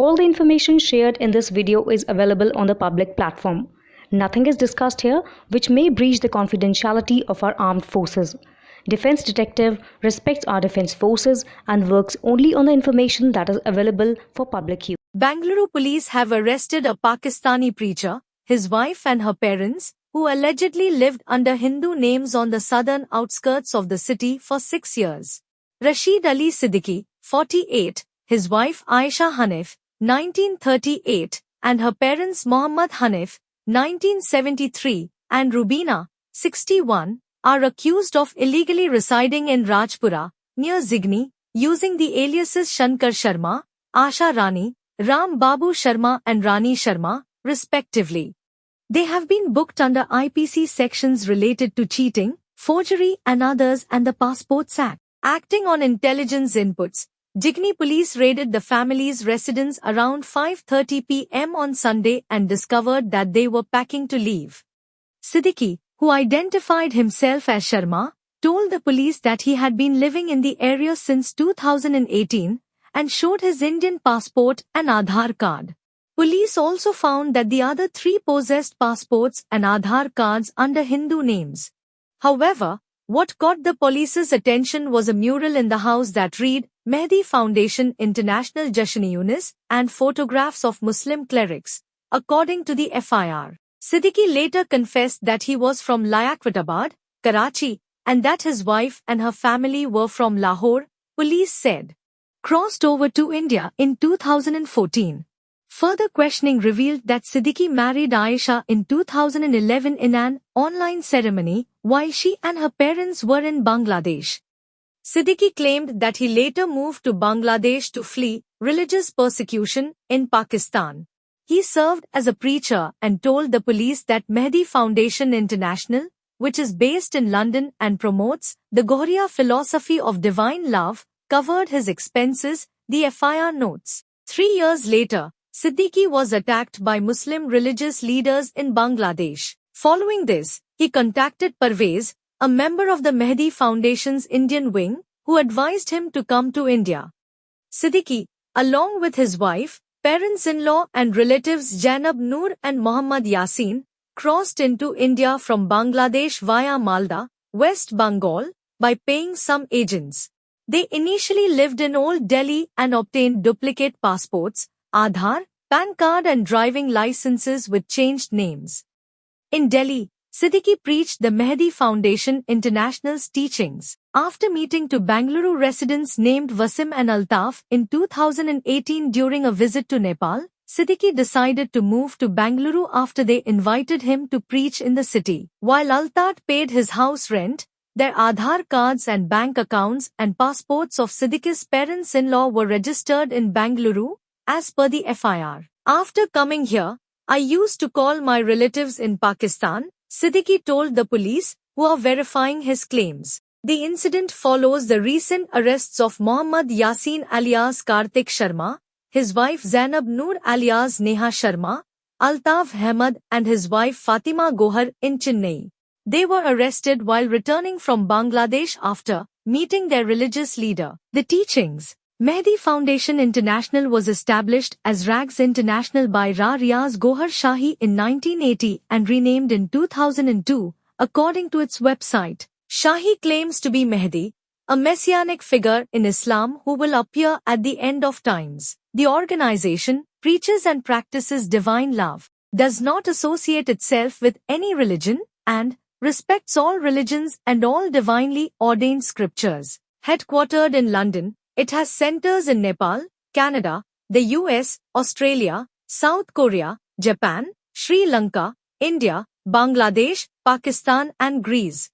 All the information shared in this video is available on the public platform. Nothing is discussed here which may breach the confidentiality of our armed forces. Defense Detective respects our defense forces and works only on the information that is available for public use. Bengaluru police have arrested a Pakistani preacher, his wife and her parents, who allegedly lived under Hindu names on the southern outskirts of the city for 6 years. Rashid Ali Siddiqui, 48, his wife Aisha Hanif, 1938, and her parents Muhammad Hanif, 1973, and Rubina, 61, are accused of illegally residing in Rajpura, near Zigni, using the aliases Shankar Sharma, Asha Rani, Ram Babu Sharma and Rani Sharma, respectively. They have been booked under IPC sections related to cheating, forgery and others and the Passports Act. Acting on intelligence inputs, Zigni police raided the family's residence around 5:30 p.m. on Sunday and discovered that they were packing to leave. Siddiqui, who identified himself as Sharma, told the police that he had been living in the area since 2018 and showed his Indian passport and Aadhaar card. Police also found that the other 3 possessed passports and Aadhaar cards under Hindu names. However, what got the police's attention was a mural in the house that read, Mehdi Foundation International Jashan-e-Yunus, and photographs of Muslim clerics, according to the FIR. Siddiqui later confessed that he was from Liaquatabad, Karachi, and that his wife and her family were from Lahore, police said. Crossed over to India in 2014. Further questioning revealed that Siddiqui married Aisha in 2011 in an online ceremony while she and her parents were in Bangladesh. Siddiqui claimed that he later moved to Bangladesh to flee religious persecution in Pakistan. He served as a preacher and told the police that Mehdi Foundation International, which is based in London and promotes the Gohriya philosophy of divine love, covered his expenses, the FIR notes. 3 years later, Siddiqui was attacked by Muslim religious leaders in Bangladesh. Following this, he contacted Parvez, a member of the Mehdi Foundation's Indian wing, who advised him to come to India. Siddiqui, along with his wife, parents-in-law and relatives Zainab Noor and Muhammad Yasin, crossed into India from Bangladesh via Malda, West Bengal, by paying some agents. They initially lived in Old Delhi and obtained duplicate passports, Aadhaar, PAN card and driving licenses with changed names. In Delhi, Siddiqui preached the Mehdi Foundation International's teachings. After meeting two Bengaluru residents named Wasim and Altaf in 2018 during a visit to Nepal, Siddiqui decided to move to Bengaluru after they invited him to preach in the city. While Altaf paid his house rent, their Aadhaar cards and bank accounts and passports of Siddiqui's parents-in-law were registered in Bengaluru, as per the FIR. After coming here, I used to call my relatives in Pakistan, Siddiqui told the police, who are verifying his claims. The incident follows the recent arrests of Muhammad Yasin alias Kartik Sharma, his wife Zainab Noor alias Neha Sharma, Altaf Ahmed and his wife Fatima Gohar in Chennai. They were arrested while returning from Bangladesh after meeting their religious leader. The teachings. Mehdi Foundation International was established as RAGS International by Ra Riaz Gohar Shahi in 1980 and renamed in 2002, according to its website. Shahi claims to be Mehdi, a messianic figure in Islam who will appear at the end of times. The organization preaches and practices divine love, does not associate itself with any religion, and respects all religions and all divinely ordained scriptures. Headquartered in London, it has centers in Nepal, Canada, the US, Australia, South Korea, Japan, Sri Lanka, India, Bangladesh, Pakistan and Greece.